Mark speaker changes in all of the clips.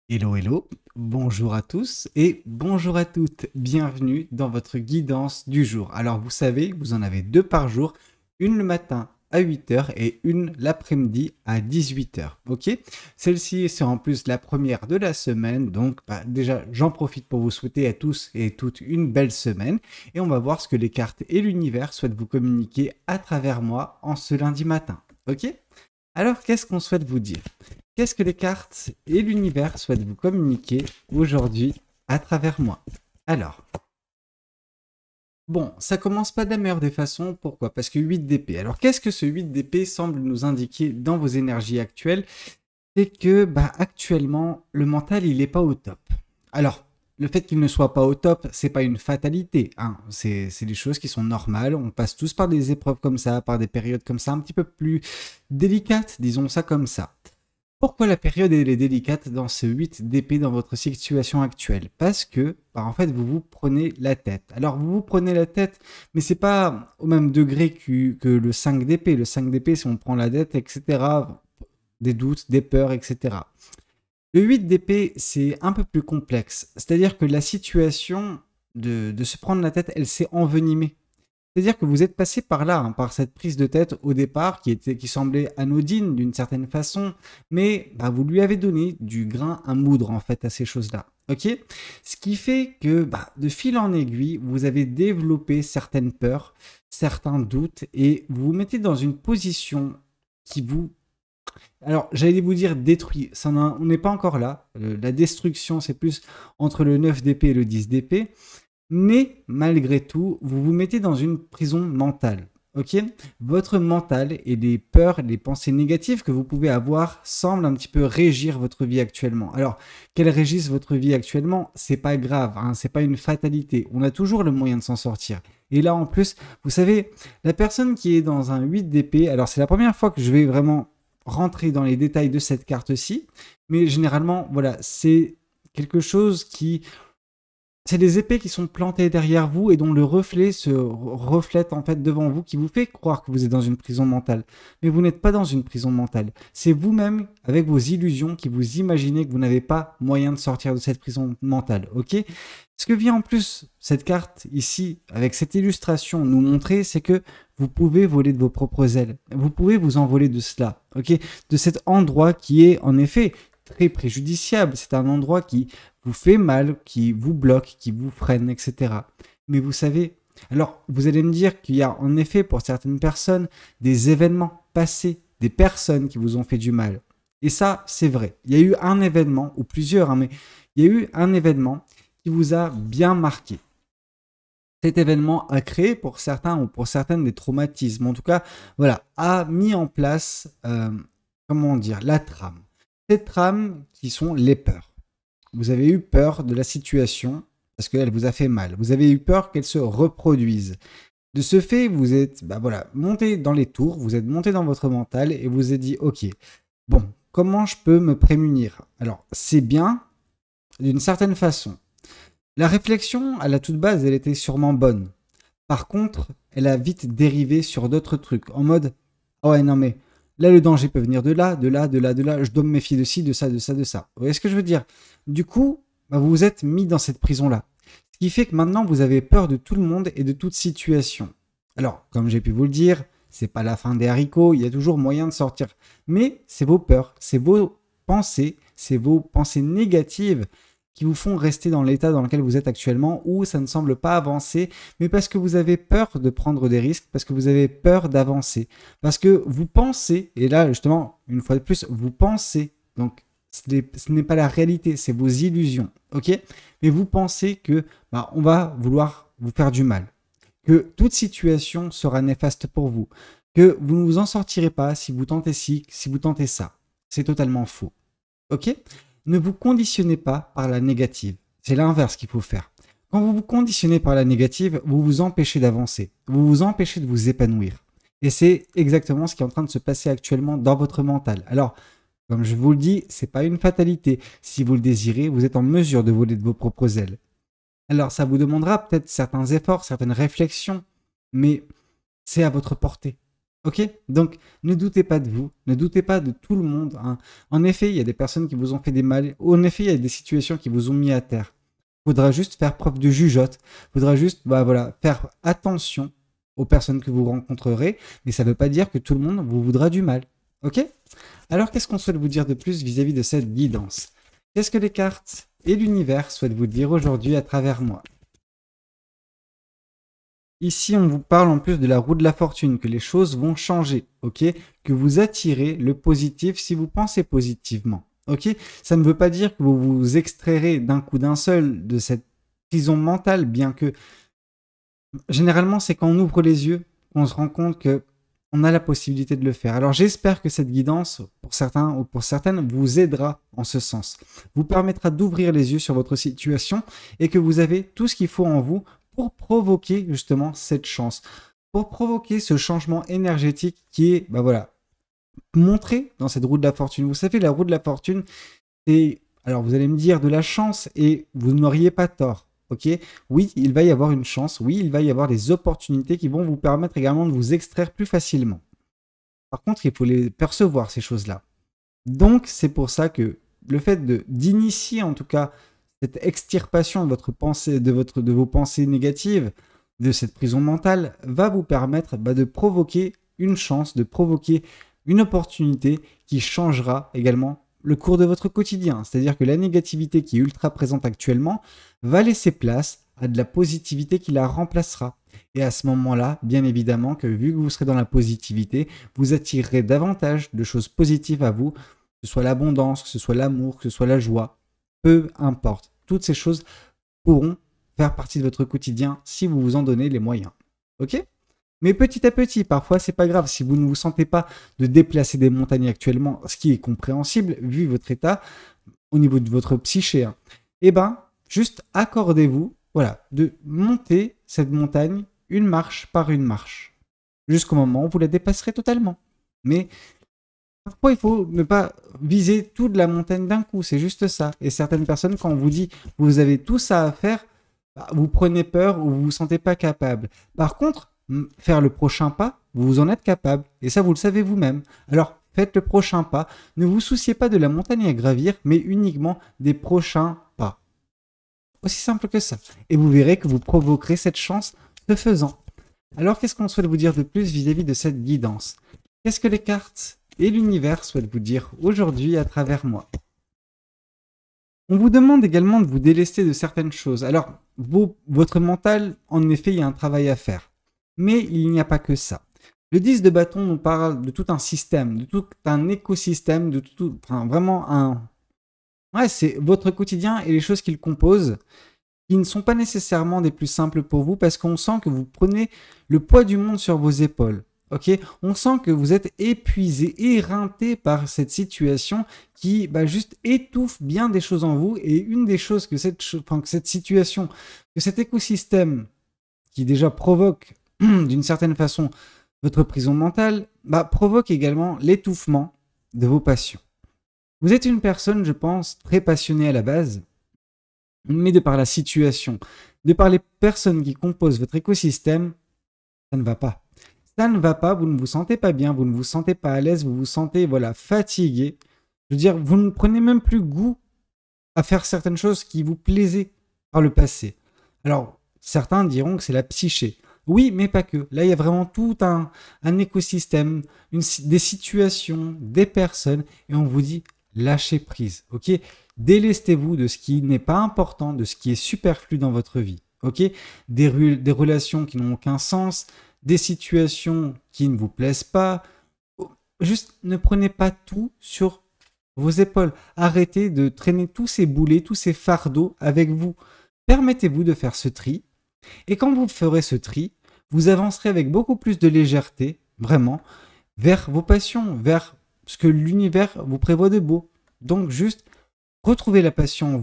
Speaker 1: Hello, hello, bonjour à tous et bonjour à toutes. Bienvenue dans votre guidance du jour. Alors vous savez, vous en avez deux par jour, une le matin à 8 heures et une l'après-midi à 18 heures. Ok. Celle-ci c'est en plus la première de la semaine, donc déjà j'en profite pour vous souhaiter à tous et toutes une belle semaine et on va voir ce que les cartes et l'univers souhaitent vous communiquer à travers moi en ce lundi matin. Ok. Alors qu'est-ce qu'on souhaite vous dire? Qu'est-ce que les cartes et l'univers souhaitent vous communiquer aujourd'hui à travers moi? Alors, bon, ça commence pas de la meilleure des façons. Pourquoi? Parce que 8 d'épée. Alors, qu'est-ce que ce 8 d'épée semble nous indiquer dans vos énergies actuelles? C'est que, actuellement, le mental, il est pas au top. Alors, le fait qu'il ne soit pas au top, c'est pas une fatalité, hein. C'est des choses qui sont normales. On passe tous par des épreuves comme ça, par des périodes comme ça, un petit peu plus délicates, disons ça comme ça. Pourquoi la période elle est délicate dans ce 8 d'épée dans votre situation actuelle? Parce que, en fait, vous vous prenez la tête. Alors, vous vous prenez la tête, mais c'est pas au même degré que le 5 d'épée. Le 5 d'épée, si on prend la tête, etc., des doutes, des peurs, etc. Le 8 d'épée, c'est un peu plus complexe. C'est-à-dire que la situation de se prendre la tête, elle s'est envenimée. C'est-à-dire que vous êtes passé par là, hein, par cette prise de tête au départ qui semblait anodine d'une certaine façon, mais vous lui avez donné du grain à moudre en fait à ces choses-là. Ok. Ce qui fait que de fil en aiguille, vous avez développé certaines peurs, certains doutes, et vous vous mettez dans une position qui vous... Alors, j'allais vous dire détruit, on n'est pas encore là. La destruction, c'est plus entre le 9 d'épée et le 10 d'épée. Mais malgré tout, vous vous mettez dans une prison mentale. Ok. Votre mental et les peurs, les pensées négatives que vous pouvez avoir semblent un petit peu régir votre vie actuellement. Alors, qu'elles régissent votre vie actuellement, c'est pas grave, hein, c'est pas une fatalité. On a toujours le moyen de s'en sortir. Et là, en plus, vous savez, la personne qui est dans un 8 d'épée, alors c'est la première fois que je vais vraiment rentrer dans les détails de cette carte-ci, mais généralement, voilà, c'est quelque chose qui c'est des épées qui sont plantées derrière vous et dont le reflet se reflète en fait devant vous, qui vous fait croire que vous êtes dans une prison mentale. Mais vous n'êtes pas dans une prison mentale. C'est vous-même, avec vos illusions, qui vous imaginez que vous n'avez pas moyen de sortir de cette prison mentale. Ok. Ce que vient en plus cette carte ici, avec cette illustration, nous montrer, c'est que vous pouvez voler de vos propres ailes. Vous pouvez vous envoler de cela. Ok. De cet endroit qui est en effet très préjudiciable. C'est un endroit qui vous fait mal, qui vous bloque, qui vous freine, etc. Mais vous savez, alors vous allez me dire qu'il y a en effet pour certaines personnes des événements passés, des personnes qui vous ont fait du mal. Et ça, c'est vrai. Il y a eu un événement, ou plusieurs, hein, mais il y a eu un événement qui vous a bien marqué. Cet événement a créé pour certains ou pour certaines des traumatismes. En tout cas, voilà, a mis en place, comment dire, la trame. Cette trame qui sont les peurs. Vous avez eu peur de la situation parce qu'elle vous a fait mal. Vous avez eu peur qu'elle se reproduise. De ce fait, vous êtes voilà, monté dans les tours, vous êtes monté dans votre mental et vous êtes dit, ok, bon, comment je peux me prémunir? Alors, c'est bien d'une certaine façon. La réflexion, à la toute base, elle était sûrement bonne. Par contre, elle a vite dérivé sur d'autres trucs, en mode, oh ouais, non mais, là le danger peut venir de là, de là, de là, de là, je dois me méfier de ci, de ça, de ça, de ça. Vous voyez ce que je veux dire? Du coup, vous vous êtes mis dans cette prison-là. Ce qui fait que maintenant, vous avez peur de tout le monde et de toute situation. Alors, comme j'ai pu vous le dire, c'est pas la fin des haricots, il y a toujours moyen de sortir. Mais c'est vos peurs, c'est vos pensées négatives qui vous font rester dans l'état dans lequel vous êtes actuellement, où ça ne semble pas avancer, mais parce que vous avez peur de prendre des risques, parce que vous avez peur d'avancer, parce que vous pensez, et là justement, une fois de plus, vous pensez, donc ce n'est pas la réalité, c'est vos illusions, ok? Mais vous pensez que on va vouloir vous faire du mal, que toute situation sera néfaste pour vous, que vous ne vous en sortirez pas si vous tentez ci, si vous tentez ça. C'est totalement faux. Ok? Ne vous conditionnez pas par la négative. C'est l'inverse qu'il faut faire. Quand vous vous conditionnez par la négative, vous vous empêchez d'avancer. Vous vous empêchez de vous épanouir. Et c'est exactement ce qui est en train de se passer actuellement dans votre mental. Alors, comme je vous le dis, c'est pas une fatalité. Si vous le désirez, vous êtes en mesure de voler de vos propres ailes. Alors, ça vous demandera peut-être certains efforts, certaines réflexions, mais c'est à votre portée. Ok? Donc, ne doutez pas de vous, ne doutez pas de tout le monde, hein. En effet, il y a des personnes qui vous ont fait des mal. En effet, il y a des situations qui vous ont mis à terre. Il faudra juste faire preuve de jugeote. Il faudra juste bah, voilà, faire attention aux personnes que vous rencontrerez. Mais ça ne veut pas dire que tout le monde vous voudra du mal. Ok? Alors, qu'est-ce qu'on souhaite vous dire de plus vis-à-vis de cette guidance? Qu'est-ce que les cartes et l'univers souhaitent vous dire aujourd'hui à travers moi? Ici, on vous parle en plus de la roue de la fortune, que les choses vont changer, ok? Que vous attirez le positif si vous pensez positivement, ok? Ça ne veut pas dire que vous vous extrairez d'un coup d'un seul de cette prison mentale, bien que généralement, c'est quand on ouvre les yeux qu'on se rend compte que on a la possibilité de le faire. Alors j'espère que cette guidance, pour certains ou pour certaines, vous aidera en ce sens. Vous permettra d'ouvrir les yeux sur votre situation et que vous avez tout ce qu'il faut en vous pour provoquer justement cette chance, pour provoquer ce changement énergétique qui est, bah voilà, montré dans cette roue de la fortune. Vous savez, la roue de la fortune, c'est, alors vous allez me dire de la chance et vous n'auriez pas tort. Ok, oui, il va y avoir une chance, oui, il va y avoir des opportunités qui vont vous permettre également de vous extraire plus facilement. Par contre, il faut les percevoir, ces choses-là. Donc, c'est pour ça que le fait d'initier en tout cas cette extirpation de votre pensée, de vos pensées négatives, de cette prison mentale, va vous permettre bah, de provoquer une chance, de provoquer une opportunité qui changera également le cours de votre quotidien. C'est-à-dire que la négativité qui est ultra présente actuellement va laisser place à de la positivité qui la remplacera. Et à ce moment-là, bien évidemment que vu que vous serez dans la positivité, vous attirerez davantage de choses positives à vous, que ce soit l'abondance, que ce soit l'amour, que ce soit la joie, peu importe. Toutes ces choses pourront faire partie de votre quotidien si vous vous en donnez les moyens. Ok? Mais petit à petit, parfois c'est pas grave si vous ne vous sentez pas de déplacer des montagnes actuellement, ce qui est compréhensible vu votre état au niveau de votre psyché. Hein. Eh ben, juste accordez-vous, voilà, de monter cette montagne une marche par une marche, jusqu'au moment où vous la dépasserez totalement. Mais parfois, il faut ne pas viser toute la montagne d'un coup, c'est juste ça. Et certaines personnes, quand on vous dit vous avez tout ça à faire, bah, vous prenez peur ou vous vous sentez pas capable. Par contre, faire le prochain pas, vous en êtes capable. Et ça, vous le savez vous-même. Alors, faites le prochain pas. Ne vous souciez pas de la montagne à gravir, mais uniquement des prochains pas. Aussi simple que ça. Et vous verrez que vous provoquerez cette chance ce faisant. Alors, qu'est-ce qu'on souhaite vous dire de plus vis-à-vis de cette guidance? Qu'est-ce que les cartes et l'univers souhaitent vous dire aujourd'hui à travers moi? On vous demande également de vous délester de certaines choses. Alors, votre mental, en effet, il y a un travail à faire. Mais il n'y a pas que ça. Le 10 de bâton nous parle de tout un système, de tout un écosystème, de tout, enfin, vraiment un... Ouais, c'est votre quotidien et les choses qu'il compose qui ne sont pas nécessairement des plus simples pour vous parce qu'on sent que vous prenez le poids du monde sur vos épaules. Ok, on sent que vous êtes épuisé, éreinté par cette situation qui bah, juste étouffe bien des choses en vous. Et une des choses que cette situation, que cet écosystème qui déjà provoque d'une certaine façon votre prison mentale, bah, provoque également l'étouffement de vos passions. Vous êtes une personne, je pense, très passionnée à la base, mais de par la situation, de par les personnes qui composent votre écosystème, ça ne va pas. Ça ne va pas, vous ne vous sentez pas bien, vous ne vous sentez pas à l'aise, vous vous sentez voilà, fatigué. Je veux dire, vous ne prenez même plus goût à faire certaines choses qui vous plaisaient par le passé. Alors, certains diront que c'est la psyché. Oui, mais pas que. Là, il y a vraiment tout un écosystème, des situations, des personnes, et on vous dit lâchez prise, ok? Délestez-vous de ce qui n'est pas important, de ce qui est superflu dans votre vie, ok? Des relations qui n'ont aucun sens, des situations qui ne vous plaisent pas. Juste ne prenez pas tout sur vos épaules. Arrêtez de traîner tous ces boulets, tous ces fardeaux avec vous. Permettez-vous de faire ce tri. Et quand vous ferez ce tri, vous avancerez avec beaucoup plus de légèreté, vraiment, vers vos passions, vers ce que l'univers vous prévoit de beau. Donc juste, retrouvez la passion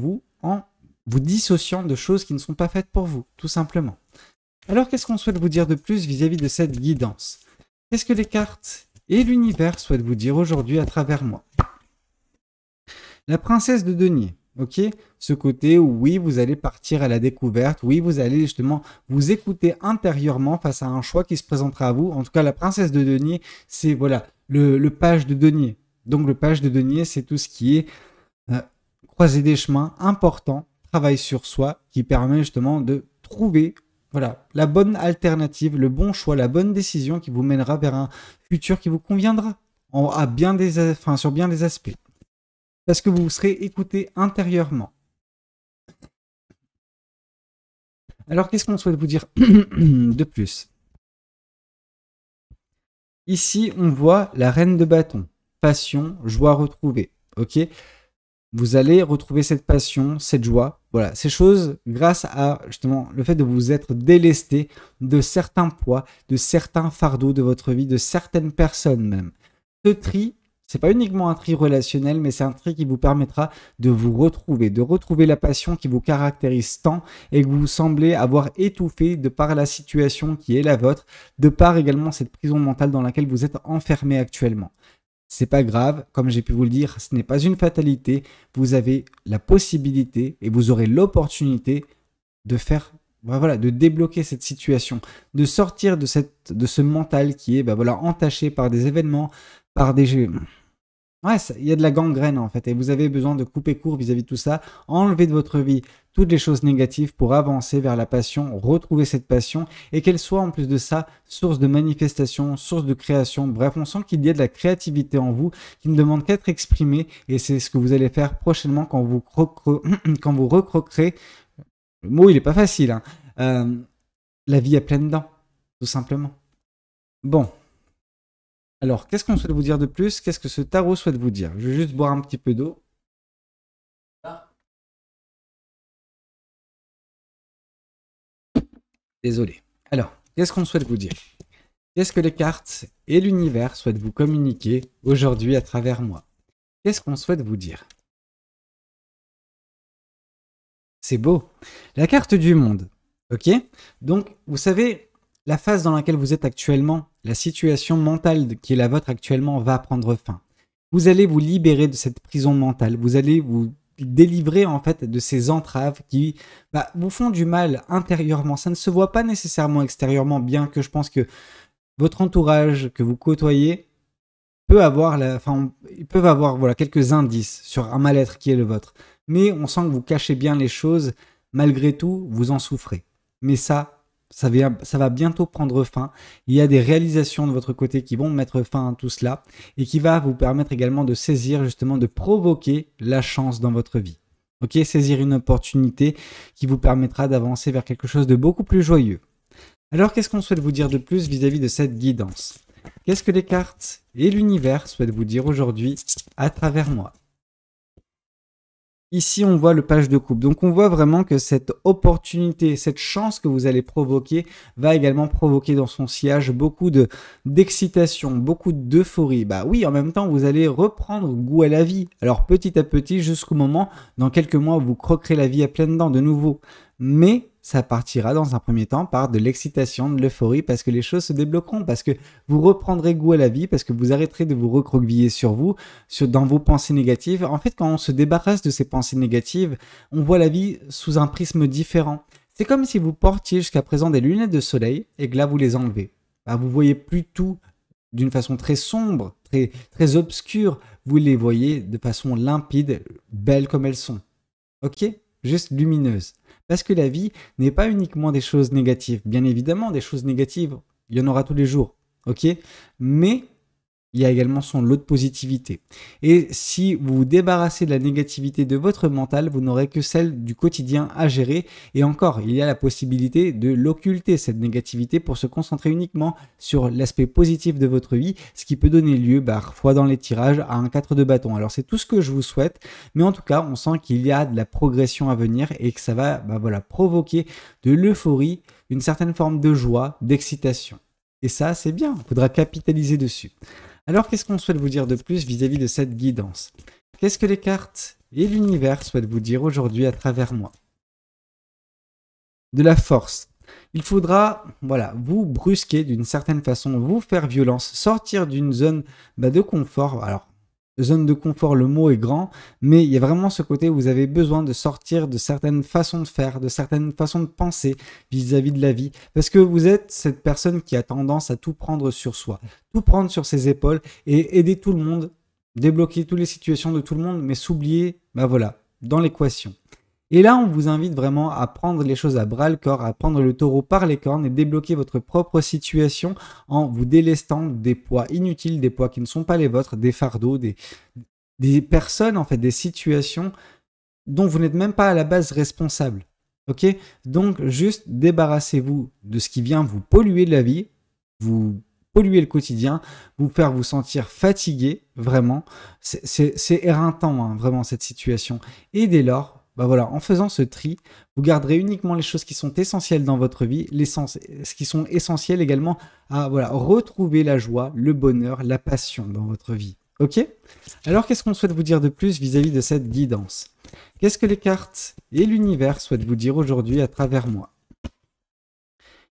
Speaker 1: en vous dissociant de choses qui ne sont pas faites pour vous, tout simplement. Alors, qu'est-ce qu'on souhaite vous dire de plus vis-à-vis de cette guidance? Qu'est-ce que les cartes et l'univers souhaitent vous dire aujourd'hui à travers moi? La princesse de denier. Ok, ce côté où oui, vous allez partir à la découverte, oui, vous allez justement vous écouter intérieurement face à un choix qui se présentera à vous. En tout cas, la princesse de denier, c'est voilà le page de denier. Donc le page de denier, c'est tout ce qui est euh, croiser des chemins importants, travail sur soi, qui permet justement de trouver voilà la bonne alternative, le bon choix, la bonne décision qui vous mènera vers un futur qui vous conviendra à bien enfin, sur bien des aspects. Parce que vous serez écouté intérieurement. Alors, qu'est-ce qu'on souhaite vous dire de plus? Ici, on voit la reine de bâton. Passion, joie retrouvée. Ok? Vous allez retrouver cette passion, cette joie. Voilà, ces choses grâce à justement le fait de vous être délesté de certains poids, de certains fardeaux de votre vie, de certaines personnes même. Ce tri, c'est pas uniquement un tri relationnel, mais c'est un tri qui vous permettra de vous retrouver, de retrouver la passion qui vous caractérise tant et que vous semblez avoir étouffé de par la situation qui est la vôtre, de par également cette prison mentale dans laquelle vous êtes enfermé actuellement. C'est pas grave, comme j'ai pu vous le dire, ce n'est pas une fatalité. Vous avez la possibilité et vous aurez l'opportunité de faire, voilà, de débloquer cette situation, de sortir de ce mental qui est, voilà, entaché par des événements, par des jeux. Ouais, il y a de la gangrène en fait, et vous avez besoin de couper court vis-à-vis de tout ça, enlever de votre vie toutes les choses négatives pour avancer vers la passion, retrouver cette passion, et qu'elle soit en plus de ça source de manifestation, source de création. Bref, on sent qu'il y a de la créativité en vous qui ne demande qu'à être exprimée, et c'est ce que vous allez faire prochainement quand vous, quand vous recroquerez. Le mot, il n'est pas facile, hein. La vie à pleines dents, tout simplement. Bon. Alors, qu'est-ce qu'on souhaite vous dire de plus? Qu'est-ce que ce tarot souhaite vous dire? Je vais juste boire un petit peu d'eau. Désolé. Alors, qu'est-ce qu'on souhaite vous dire? Qu'est-ce que les cartes et l'univers souhaitent vous communiquer aujourd'hui à travers moi? Qu'est-ce qu'on souhaite vous dire? C'est beau. La carte du monde. Ok? Donc, vous savez, la phase dans laquelle vous êtes actuellement, la situation mentale qui est la vôtre actuellement va prendre fin. Vous allez vous libérer de cette prison mentale. Vous allez vous délivrer en fait de ces entraves qui vous font du mal intérieurement. Ça ne se voit pas nécessairement extérieurement, bien que je pense que votre entourage que vous côtoyez peut avoir, ils peuvent avoir voilà, quelques indices sur un mal-être qui est le vôtre. Mais on sent que vous cachez bien les choses. Malgré tout, vous en souffrez. Mais ça va bientôt prendre fin. Il y a des réalisations de votre côté qui vont mettre fin à tout cela et qui va vous permettre également de saisir, justement, de provoquer la chance dans votre vie. Ok, saisir une opportunité qui vous permettra d'avancer vers quelque chose de beaucoup plus joyeux. Alors, qu'est-ce qu'on souhaite vous dire de plus vis-à-vis de cette guidance? Qu'est-ce que les cartes et l'univers souhaitent vous dire aujourd'hui à travers moi? Ici, on voit le page de coupe. Donc, on voit vraiment que cette opportunité, cette chance que vous allez provoquer va également provoquer dans son sillage beaucoup d'excitation, beaucoup d'euphorie. Bah oui, en même temps, vous allez reprendre goût à la vie. Alors, petit à petit, jusqu'au moment, dans quelques mois, où vous croquerez la vie à pleines dents de nouveau. Mais ça partira dans un premier temps par de l'excitation, de l'euphorie, parce que les choses se débloqueront, parce que vous reprendrez goût à la vie, parce que vous arrêterez de vous recroqueviller sur vous, dans vos pensées négatives. En fait, quand on se débarrasse de ces pensées négatives, on voit la vie sous un prisme différent. C'est comme si vous portiez jusqu'à présent des lunettes de soleil et que là, vous les enlevez. Vous voyez plus tout d'une façon très sombre, très obscure. Vous les voyez de façon limpide, belles comme elles sont. Ok? Juste lumineuse. Parce que la vie n'est pas uniquement des choses négatives. Bien évidemment, des choses négatives, il y en aura tous les jours. Ok? Mais il y a également son lot de positivité. Et si vous vous débarrassez de la négativité de votre mental, vous n'aurez que celle du quotidien à gérer. Et encore, il y a la possibilité de l'occulter, cette négativité, pour se concentrer uniquement sur l'aspect positif de votre vie, ce qui peut donner lieu, parfois dans les tirages, à un 4 de bâton. Alors c'est tout ce que je vous souhaite, mais en tout cas, on sent qu'il y a de la progression à venir et que ça va provoquer de l'euphorie, une certaine forme de joie, d'excitation. Et ça, c'est bien, il faudra capitaliser dessus. Alors, qu'est-ce qu'on souhaite vous dire de plus vis-à-vis de cette guidance? Qu'est-ce que les cartes et l'univers souhaitent vous dire aujourd'hui à travers moi? De la force. Il faudra, vous brusquer d'une certaine façon, vous faire violence, sortir d'une zone de confort. Alors, zone de confort, le mot est grand, mais il y a vraiment ce côté où vous avez besoin de sortir de certaines façons de faire, de certaines façons de penser vis-à-vis de la vie, parce que vous êtes cette personne qui a tendance à tout prendre sur soi, tout prendre sur ses épaules et aider tout le monde, débloquer toutes les situations de tout le monde, mais s'oublier, bah voilà, dans l'équation. Et là, on vous invite vraiment à prendre les choses à bras le corps, à prendre le taureau par les cornes et débloquer votre propre situation en vous délestant des poids inutiles, des poids qui ne sont pas les vôtres, des fardeaux, des personnes, en fait, des situations dont vous n'êtes même pas à la base responsable. Ok? Donc, juste débarrassez-vous de ce qui vient vous polluer de la vie, vous polluer le quotidien, vous faire vous sentir fatigué, vraiment. C'est éreintant, hein, vraiment, cette situation. Et dès lors, bah voilà, en faisant ce tri, vous garderez uniquement les choses qui sont essentielles dans votre vie, ce qui sont essentielles également à voilà, retrouver la joie, le bonheur, la passion dans votre vie. Ok? Alors, qu'est-ce qu'on souhaite vous dire de plus vis-à-vis de cette guidance? Qu'est-ce que les cartes et l'univers souhaitent vous dire aujourd'hui à travers moi?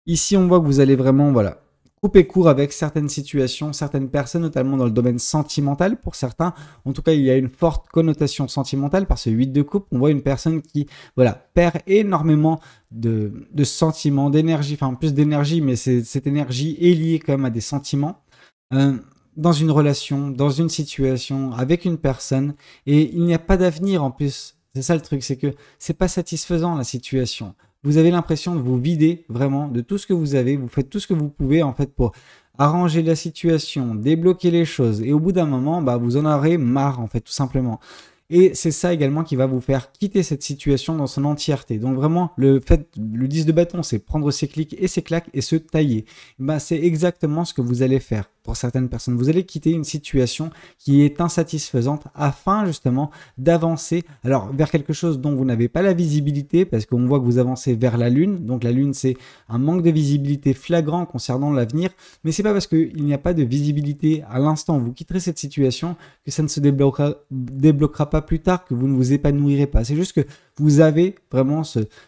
Speaker 1: Ici, on voit que vous allez vraiment, voilà, couper court avec certaines situations, certaines personnes, notamment dans le domaine sentimental pour certains. En tout cas, il y a une forte connotation sentimentale par ce 8 de coupe. On voit une personne qui, voilà, perd énormément de sentiments, d'énergie, enfin plus d'énergie, mais cette énergie est liée quand même à des sentiments. Dans une relation, dans une situation, avec une personne, et il n'y a pas d'avenir en plus. C'est ça le truc, c'est que c'est pas satisfaisant la situation. Vous avez l'impression de vous vider vraiment de tout ce que vous avez. Vous faites tout ce que vous pouvez en fait pour arranger la situation, débloquer les choses. Et au bout d'un moment, bah, vous en aurez marre en fait, tout simplement. Et c'est ça également qui va vous faire quitter cette situation dans son entièreté. Donc vraiment, le 10 de bâton, c'est prendre ses clics et ses claques et se tailler. Bah, c'est exactement ce que vous allez faire pour certaines personnes. Vous allez quitter une situation qui est insatisfaisante afin justement d'avancer alors vers quelque chose dont vous n'avez pas la visibilité parce qu'on voit que vous avancez vers la lune. Donc la lune, c'est un manque de visibilité flagrant concernant l'avenir. Mais c'est pas parce qu'il n'y a pas de visibilité à l'instant où vous quitterez cette situation que ça ne se débloquera pas plus tard, que vous ne vous épanouirez pas. C'est juste que vous avez vraiment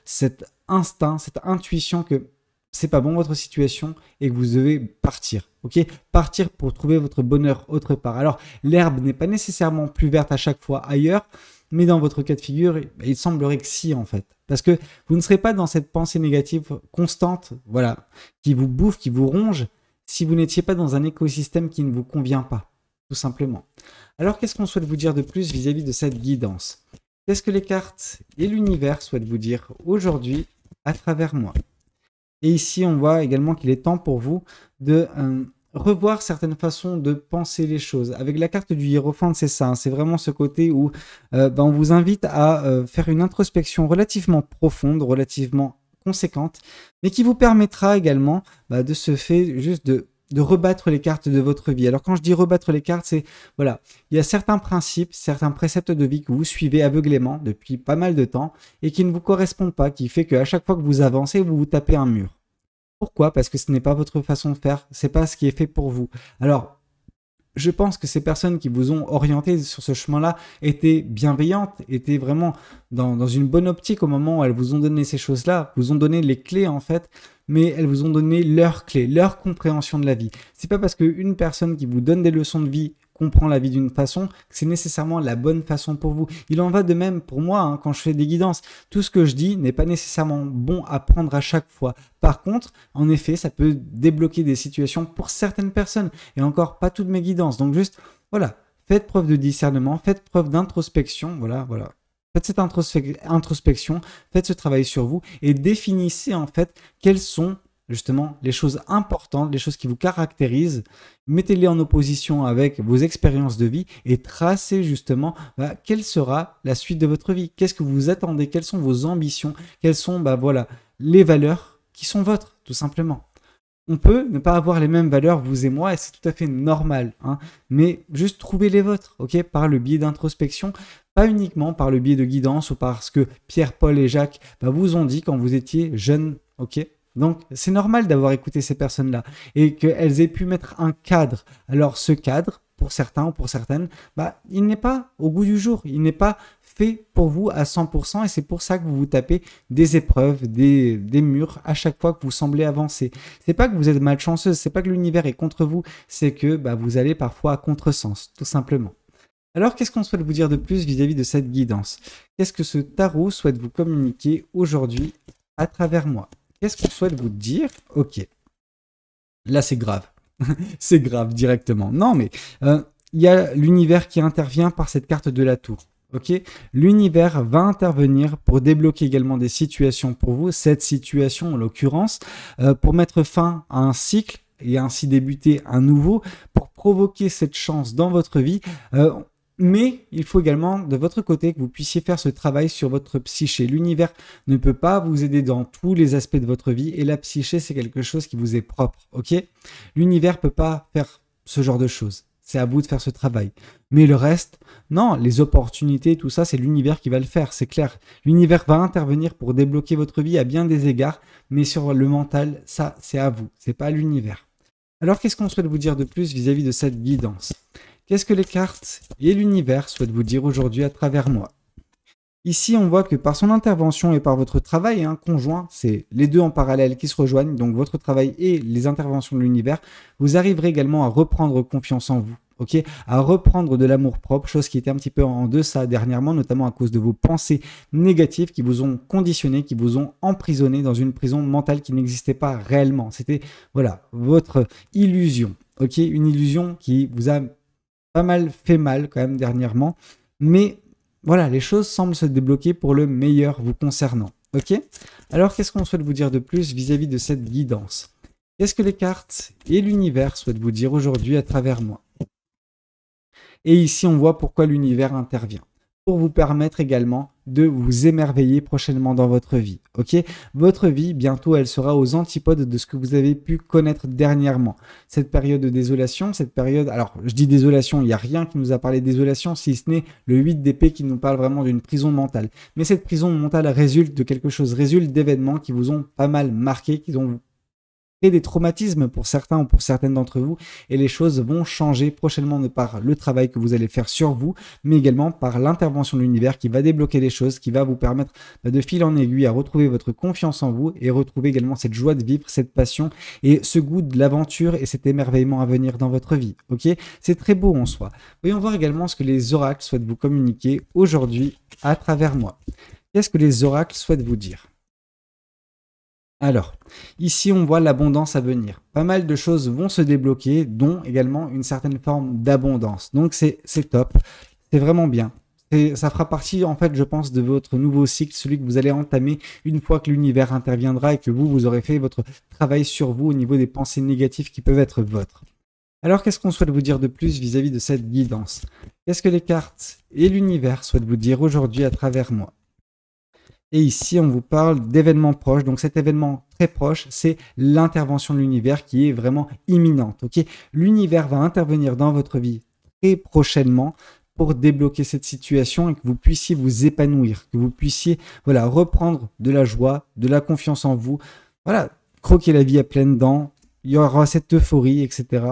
Speaker 1: cet instinct, cette intuition que c'est pas bon votre situation et que vous devez partir. Ok, partir pour trouver votre bonheur autre part. Alors l'herbe n'est pas nécessairement plus verte à chaque fois ailleurs, mais dans votre cas de figure, il semblerait que si en fait, parce que vous ne serez pas dans cette pensée négative constante, voilà, qui vous bouffe, qui vous ronge, si vous n'étiez pas dans un écosystème qui ne vous convient pas, tout simplement. Alors qu'est-ce qu'on souhaite vous dire de plus vis-à-vis de cette guidance? Qu'est-ce que les cartes et l'univers souhaitent vous dire aujourd'hui à travers moi? Et ici, on voit également qu'il est temps pour vous de revoir certaines façons de penser les choses. Avec la carte du Hiérophante, c'est ça. Hein, c'est vraiment ce côté où on vous invite à faire une introspection relativement profonde, relativement conséquente, mais qui vous permettra également de ce fait juste de rebattre les cartes de votre vie. Alors quand je dis rebattre les cartes, c'est voilà, il y a certains principes, certains préceptes de vie que vous suivez aveuglément depuis pas mal de temps et qui ne vous correspondent pas, qui fait qu'à chaque fois que vous avancez, vous vous tapez un mur. Pourquoi? Parce que ce n'est pas votre façon de faire, c'est pas ce qui est fait pour vous. Alors, je pense que ces personnes qui vous ont orienté sur ce chemin-là étaient bienveillantes, étaient vraiment dans une bonne optique au moment où elles vous ont donné ces choses-là, vous ont donné les clés en fait, mais elles vous ont donné leurs clés, leur compréhension de la vie. C'est pas parce qu'une personne qui vous donne des leçons de vie comprend la vie d'une façon que c'est nécessairement la bonne façon pour vous. Il en va de même pour moi hein, quand je fais des guidances. Tout ce que je dis n'est pas nécessairement bon à prendre à chaque fois. Par contre, en effet, ça peut débloquer des situations pour certaines personnes et encore pas toutes mes guidances. Donc juste, voilà, faites preuve de discernement, faites preuve d'introspection, voilà. Faites cette introspection, faites ce travail sur vous et définissez en fait quelles sont justement les choses importantes, les choses qui vous caractérisent, mettez-les en opposition avec vos expériences de vie et tracez justement quelle sera la suite de votre vie. Qu'est-ce que vous attendez? Quelles sont vos ambitions? Quelles sont voilà, les valeurs qui sont vôtres, tout simplement. On peut ne pas avoir les mêmes valeurs, vous et moi, et c'est tout à fait normal. Hein, mais juste trouver les vôtres, ok, par le biais d'introspection, pas uniquement par le biais de guidance ou parce que Pierre, Paul et Jacques vous ont dit quand vous étiez jeunes, ok. Donc, c'est normal d'avoir écouté ces personnes-là et qu'elles aient pu mettre un cadre. Alors, ce cadre, pour certains ou pour certaines, il n'est pas au goût du jour. Il n'est pas fait pour vous à 100% et c'est pour ça que vous vous tapez des épreuves, des murs à chaque fois que vous semblez avancer. C'est pas que vous êtes malchanceuse, c'est pas que l'univers est contre vous, c'est que vous allez parfois à contresens, tout simplement. Alors, qu'est-ce qu'on souhaite vous dire de plus vis-à-vis de cette guidance? Qu'est-ce que ce tarot souhaite vous communiquer aujourd'hui à travers moi? Qu'est-ce qu'on souhaite vous dire? Ok, là c'est grave. C'est grave directement. Non, mais il y a l'univers qui intervient par cette carte de la tour. Ok, l'univers va intervenir pour débloquer également des situations pour vous. Cette situation, en l'occurrence, pour mettre fin à un cycle et ainsi débuter un nouveau, pour provoquer cette chance dans votre vie. Mais il faut également, de votre côté, que vous puissiez faire ce travail sur votre psyché. L'univers ne peut pas vous aider dans tous les aspects de votre vie et la psyché, c'est quelque chose qui vous est propre, ok? L'univers ne peut pas faire ce genre de choses. C'est à vous de faire ce travail. Mais le reste, non, les opportunités, tout ça, c'est l'univers qui va le faire, c'est clair. L'univers va intervenir pour débloquer votre vie à bien des égards, mais sur le mental, ça, c'est à vous, c'est pas à l'univers. Alors, qu'est-ce qu'on souhaite vous dire de plus vis-à-vis de cette guidance? Qu'est-ce que les cartes et l'univers souhaitent vous dire aujourd'hui à travers moi? Ici, on voit que par son intervention et par votre travail conjoint, c'est les deux en parallèle qui se rejoignent, donc votre travail et les interventions de l'univers, vous arriverez également à reprendre confiance en vous, ok, à reprendre de l'amour propre, chose qui était un petit peu en deçà dernièrement, notamment à cause de vos pensées négatives qui vous ont conditionné, qui vous ont emprisonné dans une prison mentale qui n'existait pas réellement. C'était, voilà, votre illusion, ok, une illusion qui vous a pas mal fait mal quand même dernièrement, mais voilà, les choses semblent se débloquer pour le meilleur vous concernant, ok? Alors, qu'est-ce qu'on souhaite vous dire de plus vis-à-vis de cette guidance? Qu'est-ce que les cartes et l'univers souhaitent vous dire aujourd'hui à travers moi? Et ici, on voit pourquoi l'univers intervient. Pour vous permettre également de vous émerveiller prochainement dans votre vie, ok? Votre vie, bientôt, elle sera aux antipodes de ce que vous avez pu connaître dernièrement. Cette période de désolation, cette période... Alors, je dis désolation, il n'y a rien qui nous a parlé de désolation, si ce n'est le 8 d'épée qui nous parle vraiment d'une prison mentale. Mais cette prison mentale résulte de quelque chose, résulte d'événements qui vous ont pas mal marqué, qui ont des traumatismes pour certains ou pour certaines d'entre vous, et les choses vont changer prochainement de par le travail que vous allez faire sur vous, mais également par l'intervention de l'univers qui va débloquer les choses, qui va vous permettre de fil en aiguille à retrouver votre confiance en vous et retrouver également cette joie de vivre, cette passion et ce goût de l'aventure et cet émerveillement à venir dans votre vie. Ok, c'est très beau en soi. Voyons voir également ce que les oracles souhaitent vous communiquer aujourd'hui à travers moi. Qu'est-ce que les oracles souhaitent vous dire? Alors, ici, on voit l'abondance à venir. Pas mal de choses vont se débloquer, dont également une certaine forme d'abondance. Donc, c'est top. C'est vraiment bien. Ça fera partie, en fait, je pense, de votre nouveau cycle, celui que vous allez entamer une fois que l'univers interviendra et que vous aurez fait votre travail sur vous au niveau des pensées négatives qui peuvent être vôtres. Alors, qu'est-ce qu'on souhaite vous dire de plus vis-à-vis de cette guidance? Qu'est-ce que les cartes et l'univers souhaitent vous dire aujourd'hui à travers moi? Et ici, on vous parle d'événements proches. Donc, cet événement très proche, c'est l'intervention de l'univers qui est vraiment imminente. Ok, l'univers va intervenir dans votre vie très prochainement pour débloquer cette situation et que vous puissiez vous épanouir, que vous puissiez reprendre de la joie, de la confiance en vous. Voilà, croquer la vie à pleines dents. Il y aura cette euphorie, etc.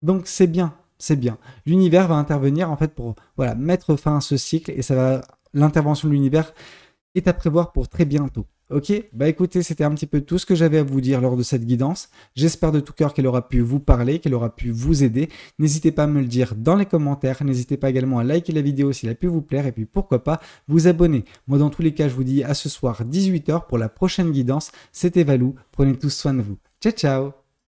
Speaker 1: Donc, c'est bien, c'est bien. L'univers va intervenir en fait pour mettre fin à ce cycle et l'intervention de l'univers est à prévoir pour très bientôt. Ok, bah écoutez, c'était un petit peu tout ce que j'avais à vous dire lors de cette guidance. J'espère de tout cœur qu'elle aura pu vous parler, qu'elle aura pu vous aider. N'hésitez pas à me le dire dans les commentaires. N'hésitez pas également à liker la vidéo si elle a pu vous plaire et puis pourquoi pas vous abonner. Moi, dans tous les cas, je vous dis à ce soir 18 h pour la prochaine guidance. C'était Valou. Prenez tous soin de vous. Ciao, ciao!